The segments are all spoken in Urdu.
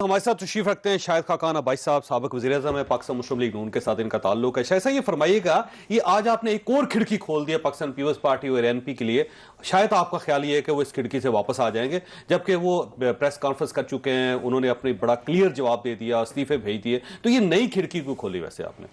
ہمارے ساتھ تشریف رکھتے ہیں شاہد خاقان عباسی صاحب، سابق وزیر اعظم ہے، پاکستان مسلم لیگ نون کے ساتھ ان کا تعلق ہے۔ شاہد صاحب یہ فرمائیے گا، یہ آج آپ نے ایک اور کھڑکی کھول دیا پاکستان پیپلز پارٹی اور این پی کے لیے، شاید آپ کا خیال یہ ہے کہ وہ اس کھڑکی سے واپس آ جائیں گے، جبکہ وہ پریس کانفرنس کر چکے ہیں، انہوں نے اپنی بڑا کلیئر جواب دے دیا، استعفے بھیج دیے، تو یہ نئی کھڑکی کو کھولی ویسے آپ نے؟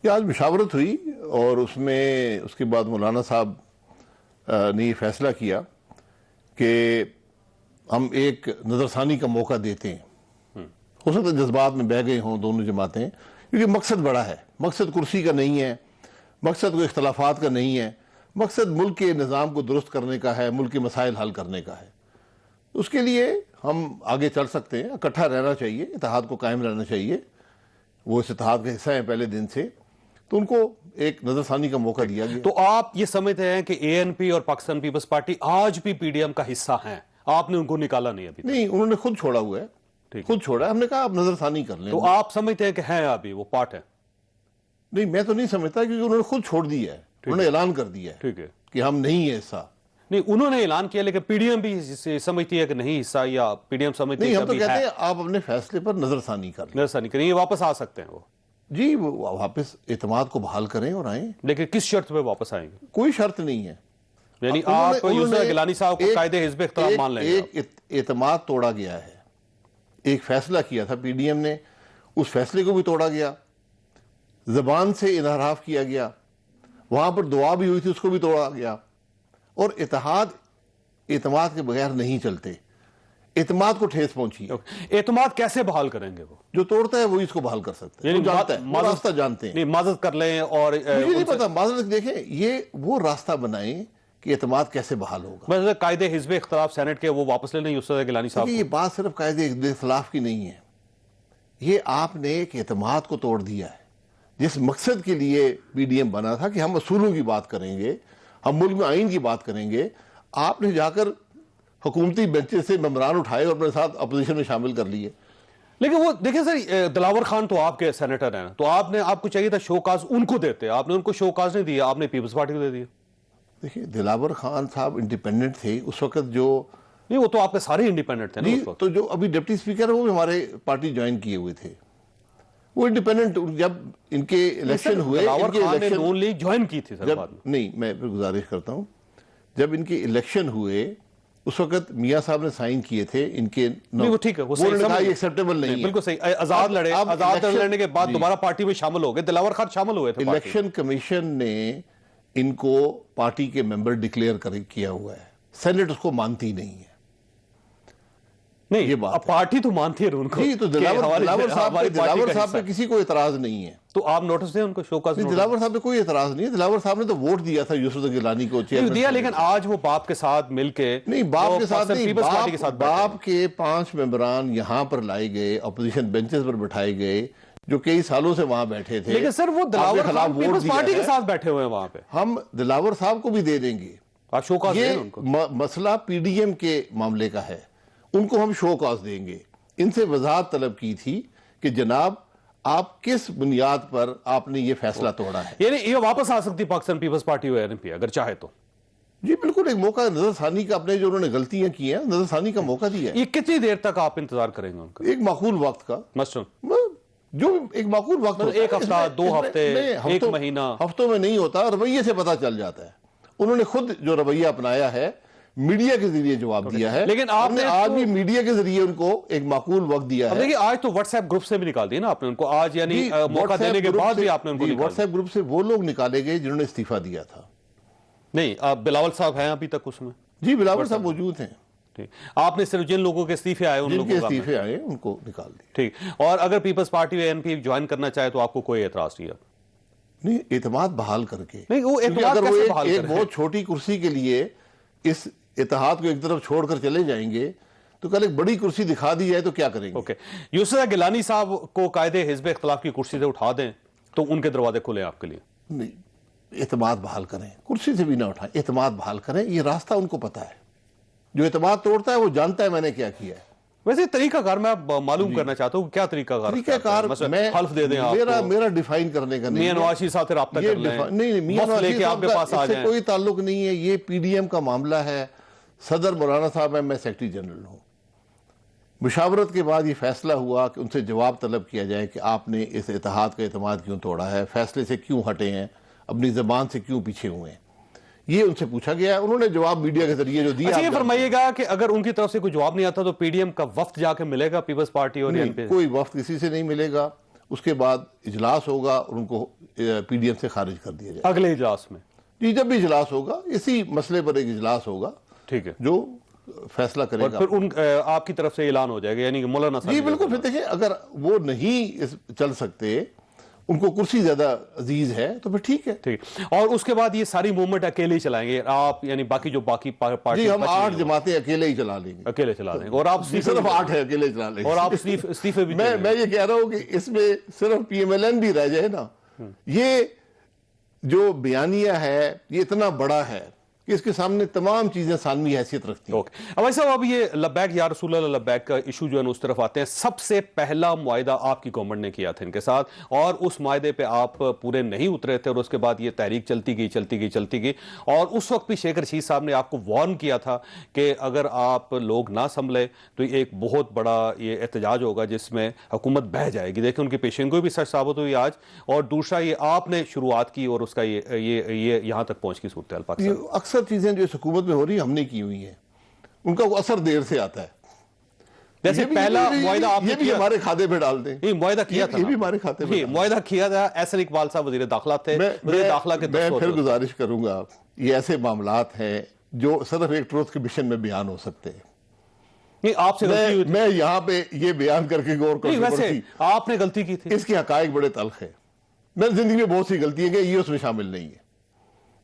یہ آج مشاورت ہوئی اور اس میں اس کے بعد مولانا صاحب نے یہ فیصلہ کیا کہ ہم ایک نظر ثانی کا موقع دیتے ہیں۔ ہو سکتا ہے جذبات میں بہہ گئے ہوں دونوں جماعتیں، کیونکہ مقصد بڑا ہے، مقصد کرسی کا نہیں ہے، مقصد کوئی اختلافات کا نہیں ہے، مقصد ملک کے نظام کو درست کرنے کا ہے، ملک کے مسائل حل کرنے کا ہے۔ اس کے لیے ہم آگے چل سکتے ہیں، اکٹھا رہنا چاہیے، اتحاد کو قائم رہنا چاہیے، وہ اس اتحاد کا حصہ ہیں پہلے دن سے، تو ان کو ایک نظر ثانی کا موقع دیا گیا۔ تو آپ یہ سمجھتے ہیں کہ اے این پی اور پاکستان پیپلز پارٹی آج بھی پی ڈی ایم کا حصہ ہیں، آپ نے ان کو نکالا نہیں ابھی؟ نہیں، انہوں نے خود چھوڑا ہوا ہے، خود چھوڑا ہے، ہم نے کہا آپ نظر ثانی کر لیں۔ تو آپ سمجھتے ہیں کہ ہیں ابھی وہ پارٹ ہے؟ نہیں، میں تو نہیں سمجھتا، کیونکہ انہوں نے خود چھوڑ دیا ہے، انہوں نے اعلان کر دیا ہے ٹھیک ہے کہ ہم نہیں ہیں حصہ۔ نہیں، انہوں نے اعلان کیا، لیکن پی ڈی ایم بھی سمجھتی ہے کہ نہیں حصہ، یا پی ڈی ایم سمجھتی ہے نہیں، کہ ہم تو ابھی کہتے ہے؟ ہیں آپ اپنے فیصلے پر نظر ثانی کر لیں۔ ایسا نہیں کریں، یہ واپس آ سکتے ہیں وہ؟ جی، وہ واپس اعتماد کو بحال کریں اور آئیں، لیکن کس شرط پہ واپس آئیں گے؟ کوئی شرط نہیں ہے۔ یعنی آپ یوسف گیلانی صاحب کو قائد حزب اختلاف مان لیں گے؟ ایک اعتماد توڑا گیا ہے، ایک فیصلہ کیا تھا پی ڈی ایم نے، اس فیصلے کو بھی توڑا گیا، زبان سے انحراف کیا گیا، وہاں پر دعا بھی ہوئی تھی، اس کو بھی توڑا گیا، اور اعتماد کے بغیر نہیں چلتے، اعتماد کو ٹھیس پہنچی ہے۔ اعتماد کیسے بحال کریں گے وہ؟ جو توڑتا ہے وہی اس کو بحال کر سکتا ہے، وہ جانتا ہے، وہ راستہ جانتے ہیں۔ نہیں، معذرت کر لیں اور مجھے نہیں پتا، معذرت دیکھیں، یہ وہ راستہ بنائیں کہ اعتماد کیسے بحال ہوگا۔ میں قائد حزب اختلاف سینٹ کے وہ واپس لے لیں یوسف گیلانی صاحب؟ یہ بات صرف قائد حزب اختلاف کی نہیں ہے، یہ آپ نے ایک اعتماد کو توڑ دیا ہے، جس مقصد کے لیے پی ڈی ایم بنا تھا کہ ہم اصولوں کی بات کریں گے، ہم ملک میں آئین کی بات کریں گے، آپ نے جا کر حکومتی بینچز سے ممبران اٹھائے اور اپنے ساتھ اپوزیشن میں شامل کر لیے۔ لیکن وہ دیکھیں سر، دلاور خان تو آپ کے سینیٹر ہیں، تو آپ کو چاہیے تھا شو کاز ان کو دیتے، آپ نے ان کو شو کاز نہیں دیا، آپ نے پیپلز پارٹی کو دے دیا۔ دیکھیں، دلاور خان صاحب انڈیپینڈنٹ تھے اس وقت، جو نہیں، وہ تو آپ کے سارے انڈیپینڈنٹ تھے نا اس وقت۔ تو جو ابھی ڈپٹی اسپیکر ہے وہ بھی ہمارے پارٹی جوائن کیے ہوئے تھے، وہ انڈیپینڈنٹ، جب ان کے الیکشن ہوئے، دلاور خان نے نون لیگ جوائن کی تھی سر بعد میں۔ نہیں، میں پھر گزارش کرتا ہوں، جب ان کے الیکشن ہوئے اس وقت میاں صاحب نے سائن کیے تھے ان کے، نہیں وہ ٹھیک ہے، وہ صحیح سمجھ یہ ایکسیپٹیبل نہیں ہے، بالکل صحیح، آزاد لڑے، آزاد لڑنے کے بعد دوبارہ پارٹی میں شامل ہو گئے، دلاور خان شامل ہوئے تھے۔ الیکشن کمیشن نے ان کو پارٹی کے ممبر ڈکلیئر کیا ہوا ہے، سینٹ اس کو مانتی نہیں ہے۔ نہیں، یہ بات پارٹی تو مانتی ہے ان کو۔ جی، تو دلاور صاحب پہ کسی کو اعتراض نہیں ہے، تو آپ نوٹس دیں ان کو، شو کاز۔ دلاور صاحب پہ کوئی اعتراض نہیں ہے، دلاور صاحب نے تو ووٹ دیا تھا یوسف گیلانی کو دیا، لیکن آج وہ باپ کے ساتھ مل کے، نہیں، باپ کے ساتھ نہیں، باپ کے 5 ممبران یہاں پر لائے گئے، اپوزیشن بینچز پر بٹھائے گئے، جو کئی سالوں سے وہاں بیٹھے تھے۔ لیکن سر وہ دلاور خان پیپلز پارٹی کے ساتھ بیٹھے ہوئے ہیں وہاں پہ، ہم دلاور صاحب کو بھی دے دیں گے، شو کاز دیں ان کو۔ یہ مسئلہ پی ڈی ایم کے معاملے کا ہے، ان کو ہم شو کاز دیں گے۔ ان سے وضاحت طلب کی تھی کہ جناب آپ کس بنیاد پر آپ نے یہ فیصلہ توڑا ہے۔ یعنی یہ واپس آ سکتی پاکستان پیپلز پارٹی اور این پی اگر چاہے تو؟ جی بالکل، ایک موقع نظر ثانی کا، اپنے جو انہوں نے غلطیاں کی ہیں نظر ثانی کا موقع دیا ہے۔ یہ کتنی دیر تک آپ انتظار کریں گے ان کا؟ ایک معقول وقت کا، مثلا جو ایک معقول وقت ہوتا ہے، ایک ہفتہ، 2 ہفتے، 1 مہینہ؟ ہفتوں میں نہیں ہوتا، رویے سے پتہ چل جاتا ہے۔ انہوں نے خود جو رویہ اپنایا ہے، میڈیا کے ذریعے جواب دیا ہے، لیکن آپ نے آج بھی میڈیا کے ذریعے ان کو ایک معقول وقت دیا ہے۔ دیکھیے آج تو واٹس ایپ گروپ سے بھی نکال دیا نا آپ نے ان کو، آج یعنی موقع دینے کے بعد بھی آپ نے ان کو نکال دیا۔ واٹس ایپ گروپ سے وہ لوگ نکالے گئے جنہوں نے استعفیٰ دیا تھا۔ نہیں، بلاول صاحب ہیں ابھی تک اس میں؟ جی، بلاول صاحب موجود ہیں۔ آپ نے صرف جن لوگوں کے استعفے آئے ان لوگوں کا استعفے آئے ان کو نکال دیا۔ ٹھیک، اور اگر پیپلز پارٹی اور این پی جوائن کرنا چاہے تو آپ کو کوئی اعتراض نہیں ہے؟ نہیں، اعتماد بحال کر کے۔ نہیں، وہ اعتماد کیسے بحال ایک بہت چھوٹی کرسی کے لیے اس اتحاد کو ایک طرف چھوڑ کر چلے جائیں گے تو کل ایک بڑی کرسی دکھا دی جائے تو کیا کریں گے؟ اوکے، یوسف گیلانی صاحب کو قائد حزب اختلاف کی کرسی سے اٹھا دیں تو ان کے دروازے کھلے آپ کے لیے؟ نہیں، اعتماد بحال کریں، کرسی سے بھی نہ اٹھائیں، اعتماد بحال کریں، یہ راستہ ان کو پتا ہے۔ جو اعتماد توڑتا ہے وہ جانتا ہے میں نے کیا کیا ہے۔ ویسے طریقہ کار میں معلوم کرنا چاہتا ہوں، کیا طریقہ کار میں حلف دے دیں آپ کو؟ میرا ڈیفائن کرنے کا نہیں، میاں نواز شریف صاحب سے رابطہ کر لیں، نہیں، میاں نواز لے کے آپ کے پاس آ سے جائیں، کوئی تعلق نہیں ہے، یہ پی ڈی ایم کا معاملہ ہے، صدر مولانا صاحب ہیں، میں سیکرٹری جنرل ہوں۔ مشاورت کے بعد یہ فیصلہ ہوا کہ ان سے جواب طلب کیا جائے کہ آپ نے اس اتحاد کا اعتماد کیوں توڑا ہے، فیصلے سے کیوں ہٹے ہیں، اپنی زبان سے کیوں پیچھے ہوئے ہیں، یہ ان سے پوچھا گیا ہے۔ انہوں نے جواب میڈیا کے ذریعے جو دیا، اچھا یہ فرمائیے گا کہ اگر ان کی طرف سے کوئی جواب نہیں آتا تو پی ڈی ایم کا وفد جا کے ملے گا پیپلز پارٹی اور این پی؟ کوئی وفد کسی سے نہیں ملے گا، اس کے بعد اجلاس ہوگا اور ان کو پی ڈی ایم سے خارج کر دیا جائے اگلے اجلاس میں؟ جی، جب بھی اجلاس ہوگا اسی مسئلے پر ایک اجلاس ہوگا، ٹھیک ہے، جو فیصلہ کرے اور گا۔ پھر ان آپ کی طرف سے اعلان ہو جائے گا، یعنی کہ مولانا صاحب؟ جی بالکل، پھر دیکھیں اگر وہ نہیں چل سکتے، ان کو کرسی زیادہ عزیز ہے تو پھر ٹھیک ہے۔ ٹھیک، اور اس کے بعد یہ ساری موومنٹ اکیلے ہی چلائیں گے آپ، یعنی باقی جو باقی پارٹی؟ جی، ہم 8 جماعتیں اکیلے ہی چلا لیں گے، اکیلے چلا لیں گے، اور آپ صرف 8 ہے اکیلے چلا لیں گے، اور آپ استعفے بھی؟ میں یہ کہہ رہا ہوں کہ اس میں صرف پی ایم ایل این بھی رہ جائے نا، یہ جو بیانیہ ہے یہ اتنا بڑا ہے کہ اس کے سامنے تمام چیزیں ثانوی حیثیت رکھتی ہیں۔ اب ایسا اب یہ لبیک یا رسول اللہ لبیک کا ایشو جو ہے اس طرف آتے ہیں، سب سے پہلا معاہدہ آپ کی گورنمنٹ نے کیا تھا ان کے ساتھ، اور اس معاہدے پہ آپ پورے نہیں اترے تھے، اور اس کے بعد یہ تحریک چلتی گئی، اور اس وقت بھی شیخ رشید صاحب نے آپ کو وارن کیا تھا کہ اگر آپ لوگ نہ سنبھلے تو ایک بہت بڑا یہ احتجاج ہوگا جس میں حکومت بہہ جائے گی۔ دیکھیں ان کی پیشین گوئی بھی سچ ثابت ہوئی آج، اور دوسرا یہ آپ نے شروعات کی اور اس کا یہ یہاں تک پہنچ کی صورتحال پاکستان۔ اکثر چیزیں جو اس حکومت میں ہو رہی ہیں ہم نے کی ہوئی ہیں، ان کا وہ اثر دیر سے آتا ہے۔ جیسے پہلا معاہدہ آپ نے یہ بھی ہمارے کھاتے پہ ڈال دیں، یہ معاہدہ کیا تھا، یہ بھی ہمارے کھاتے پہ معاہدہ کیا تھا۔ احسن اقبال صاحب وزیر داخلہ تھے، وزیر داخلہ کے میں پھر گزارش کروں گا، یہ ایسے معاملات ہیں جو صرف ایک ٹروتھ کمیشن میں بیان ہو سکتے ہیں۔ نہیں، آپ سے غلطی ہوئی تھی، میں یہاں پہ یہ بیان کر کے غور کروں، ویسے آپ نے غلطی کی تھی، اس کے حقائق بڑے تلخ ہیں۔ میں زندگی میں بہت سی غلطیاں کی، یہ اس میں شامل نہیں ہے۔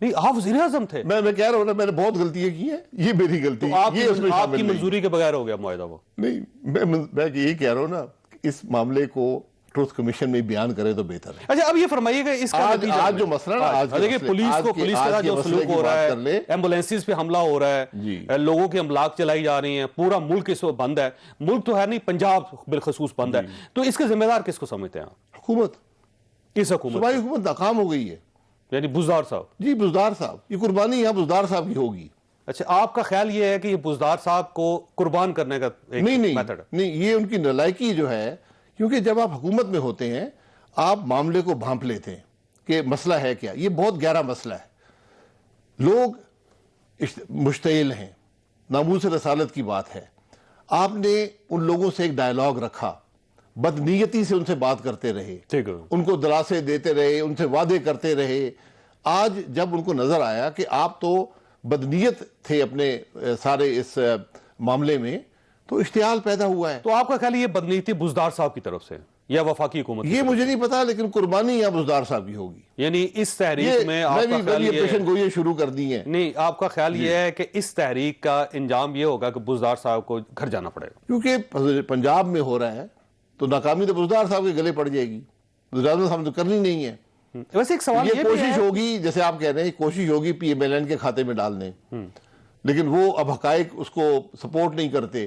نہیں، آپ وزیر اعظم تھے۔ میں کہہ رہا ہوں نا، میں نے بہت غلطیاں کی ہیں، یہ میری غلطی، یہ اس میں آپ شامل کی نہیں۔ منظوری کے بغیر ہو گیا معاہدہ وہ؟ نہیں، میں یہی کہہ رہا ہوں نا، اس معاملے کو ٹروتھ کمیشن میں بیان کرے تو بہتر ہے۔ اچھا اب یہ فرمائیے گا اس کا نتیجہ آج جو مسئلہ نا، آج دیکھیں پولیس کے ساتھ جو سلوک ہو رہا ہے، ایمبولینسز پہ حملہ ہو رہا ہے، لوگوں کے املاک چلائی جا رہی ہیں، پورا ملک اس وقت بند ہے، ملک تو ہے نہیں، پنجاب بالخصوص بند ہے، تو اس کے ذمہ دار کس کو سمجھتے ہیں آپ؟ حکومت، کس حکومت؟ صوبائی حکومت ناکام ہو گئی ہے، یعنی بزدار صاحب؟ جی بزدار صاحب، یہ قربانی یہاں بزدار صاحب کی ہوگی۔ اچھا، آپ کا خیال یہ ہے کہ یہ بزدار صاحب کو قربان کرنے کا ایک میتھڈ ہے؟ نہیں، یہ ان کی نالائکی جو ہے، کیونکہ جب آپ حکومت میں ہوتے ہیں آپ معاملے کو بھانپ لیتے ہیں کہ مسئلہ ہے کیا، یہ بہت گہرا مسئلہ ہے، لوگ مشتعل ہیں، ناموس رسالت کی بات ہے، آپ نے ان لوگوں سے ایک ڈائیلاگ رکھا، بدنیتی سے ان سے بات کرتے رہے، ان کو دلاسے دیتے رہے، ان سے وعدے کرتے رہے۔ آج جب ان کو نظر آیا کہ آپ تو بدنیت تھے اپنے سارے اس معاملے میں، تو اشتعال پیدا ہوا ہے۔ تو آپ کا خیال یہ بدنیتی بزدار صاحب کی طرف سے یا وفاقی حکومت؟ یہ مجھے نہیں پتا، لیکن قربانی یا بزدار صاحب کی ہوگی۔ یعنی اس تحریک میں آپ کا خیال یہ پیشن گوئیاں شروع کر دی ہیں؟ نہیں، آپ کا خیال یہ ہے کہ اس تحریک کا انجام یہ ہوگا کہ بزدار صاحب کو گھر جانا پڑے گا؟ کیونکہ پنجاب میں ہو رہا ہے تو ناکامی تو بزدار صاحب کے گلے پڑ جائے گی، وزیر اعظم صاحب تو کرنی نہیں ہے۔ ویسے ایک سوال یہ کوشش ہوگی، جیسے آپ کہہ رہے ہیں، کوشش ہوگی پی ایم ایل این کے کھاتے میں ڈالنے، لیکن وہ اب حقائق اس کو سپورٹ نہیں کرتے،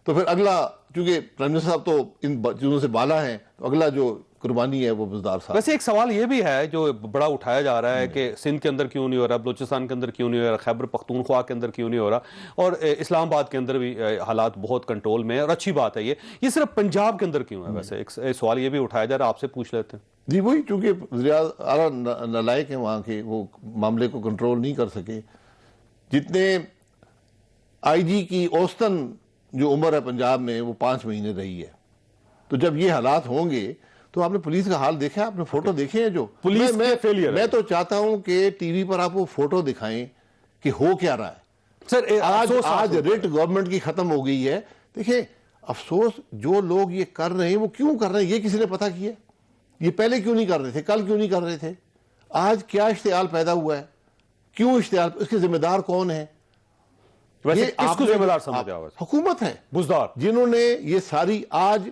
تو پھر اگلا، چونکہ پرائم منسٹر صاحب تو ان چیزوں سے بالا ہیں، تو اگلا جو قربانی ہے وہ بزدار صاحب۔ ویسے ایک سوال یہ بھی ہے جو بڑا اٹھایا جا رہا ہے کہ سندھ کے اندر کیوں نہیں ہو رہا، بلوچستان کے اندر کیوں نہیں ہو رہا، خیبر پختونخوا کے اندر کیوں نہیں ہو رہا، اور اسلام آباد کے اندر بھی حالات بہت کنٹرول میں ہے، اور اچھی بات ہے یہ صرف پنجاب کے اندر کیوں ہے؟ ویسے ایک سوال یہ بھی اٹھایا جا رہا ہے، آپ سے پوچھ لیتے ہیں۔ جی وہی، چونکہ وزیر اعلیٰ نالائق ہیں وہاں کے، وہ معاملے کو کنٹرول نہیں کر سکے۔ جتنے آئی جی کی اوسطن جو عمر ہے پنجاب میں وہ 5 مہینے رہی ہے، تو جب یہ حالات ہوں گے تو آپ نے پولیس کا حال دیکھا، آپ نے فوٹو دیکھے ہیں جو پولیس میں تو چاہتا ہوں کہ ٹی وی پر آپ وہ فوٹو دکھائیں کہ ہو کیا رہا ہے۔ سر آج ریٹ گورنمنٹ کی ختم ہو گئی ہے، دیکھیں افسوس جو لوگ یہ کر رہے ہیں وہ کیوں کر رہے ہیں، یہ کسی نے پتہ کیا؟ یہ پہلے کیوں نہیں کر رہے تھے، کل کیوں نہیں کر رہے تھے؟ آج کیا اشتعال پیدا ہوا ہے، کیوں اشتعال، اس کے ذمہ دار کون ہیں؟ ویسے کس کو ذمہ دار سمجھتے ہیں؟ حکومت ہے، بزدار، جنہوں نے یہ ساری، آج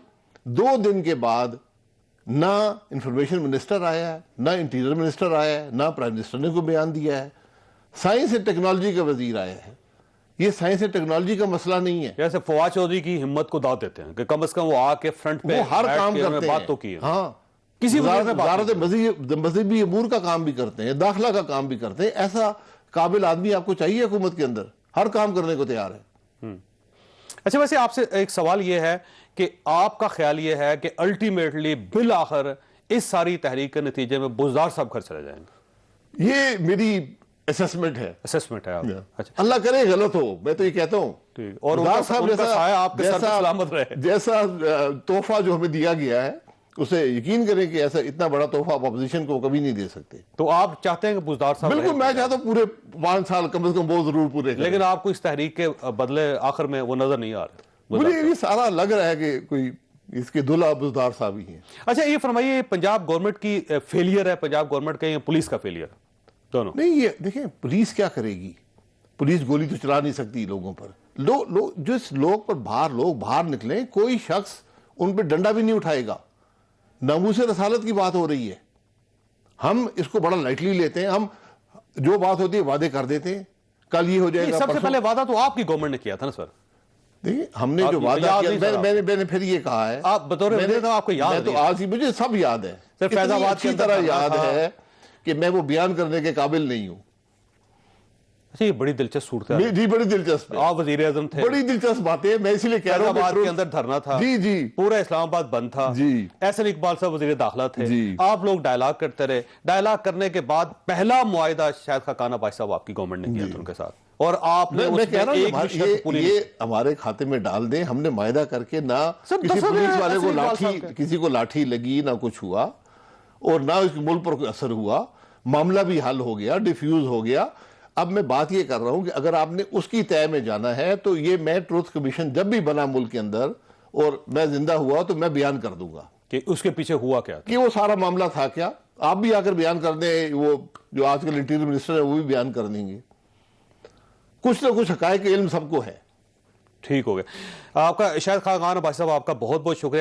2 دن کے بعد نہ انفارمیشن منسٹر آیا ہے، نہ انٹیریئر منسٹر آیا ہے، نہ پرائم منسٹر نے کوئی بیان دیا ہے، سائنس اینڈ ٹیکنالوجی کا وزیر آیا ہے۔ یہ سائنس اینڈ ٹیکنالوجی کا مسئلہ نہیں ہے۔ جیسے فواد چودھری کی ہمت کو داد دیتے ہیں کہ کم از کم وہ آ کے فرنٹ پہ وہ ہر کام کرتے ہیں، بات تو کی ہے، ہاں، کسی وزارت مذہبی امور کا کام بھی کرتے ہیں، داخلہ کا کام بھی کرتے ہیں۔ ایسا قابل آدمی آپ کو چاہیے حکومت کے اندر، ہر کام کرنے کو تیار ہے۔ اچھا ویسے آپ سے ایک سوال یہ ہے کہ آپ کا خیال یہ ہے کہ الٹیمیٹلی بالآخر اس ساری تحریک کے نتیجے میں بزدار صاحب گھر چلے جائیں گے؟ یہ میری اسسمنٹ ہے، اسسمنٹ ہے آپ؟ اچھا اللہ کرے غلط ہو، میں تو یہ کہتا ہوں اور ان کا سایہ آپ کے سر پہ سلامت رہے۔ جیسا تحفہ جو ہمیں دیا گیا ہے اسے یقین کریں کہ ایسا اتنا بڑا تحفہ آپ اپوزیشن کو کبھی نہیں دے سکتے۔ تو آپ چاہتے ہیں کہ بزدار صاحب بالکل میں چاہتا ہوں پورے 5 سال کم از کم وہ ضرور پورے کریں، لیکن آپ کو اس تحریک کے بدلے آخر میں وہ نظر نہیں آ رہے؟ مجھے یہ سارا لگ رہا ہے کہ کوئی اس کے دلہا بزدار صاحب ہی ہیں۔ اچھا یہ فرمائیے پنجاب گورنمنٹ کی فیلئر ہے پنجاب گورنمنٹ کا یا پولیس کا فیلئر؟ دونوں؟ نہیں یہ دیکھیں پولیس کیا کرے گی، پولیس گولی تو چلا نہیں سکتی لوگوں پر، جس لوگ پر لوگ باہر نکلیں کوئی شخص ان پہ ڈنڈا بھی نہیں اٹھائے گا۔ ناموس رسالت کی بات ہو رہی ہے، ہم اس کو بڑا لائٹلی لیتے ہیں، ہم جو بات ہوتی ہے وعدے کر دیتے ہیں، کل یہ ہو جائے گا، سب سے پہلے وعدہ تو آپ کی گورنمنٹ نے کیا تھا نا سر؟ دیکھیں ہم نے جو وعدہ کیا میں نے پھر یہ کہا ہے، آپ بطور وزیر تو آپ کو یاد میں تو آج ہی مجھے سب یاد ہے، سر فیض آباد اچھی طرح یاد ہے کہ میں وہ بیان کرنے کے قابل نہیں ہوں۔ اچھا یہ بڑی دلچسپ صورت ہے، جی بڑی دلچسپ ہے، آپ وزیر اعظم تھے، بڑی دلچسپ باتیں، میں اسی لیے کہہ فیض رہا آباد ہوں کے اندر دھرنا تھا، جی جی پورا اسلام آباد بند تھا، جی احسن اقبال صاحب وزیر داخلہ تھے، جی آپ لوگ ڈائلاگ کرتے رہے، ڈائلاگ کرنے کے بعد پہلا معاہدہ شاید خاقان عباسی صاحب آپ کی گورنمنٹ نے کیا تھا ان کے ساتھ، اور آپ نے میں اس کہہ میں رہا ایک بھی شرط ہوں پوری یہ ہمارے کھاتے میں ڈال دیں، ہم نے معاہدہ کر کے نہ کسی پولیس والے کو لاٹھی، کسی کو لاٹھی لگی، نہ کچھ ہوا، اور نہ اس ملک پر کوئی اثر ہوا، معاملہ بھی حل ہو گیا، ڈیفیوز ہو گیا۔ اب میں بات یہ کر رہا ہوں کہ اگر آپ نے اس کی طے میں جانا ہے تو یہ میں ٹروتھ کمیشن جب بھی بنا ملک کے اندر اور میں زندہ ہوا تو میں بیان کر دوں گا کہ اس کے پیچھے ہوا کیا تھا، کہ وہ سارا معاملہ تھا کیا۔ آپ بھی آ کر بیان کر دیں، وہ جو آج کل انٹیریئر منسٹر ہے وہ بھی بیان کر دیں گے، کچھ نہ کچھ حقائق علم سب کو ہے۔ ٹھیک ہو گیا۔ آپ کا شاید خاقان عباسی صاحب آپ کا بہت بہت شکریہ۔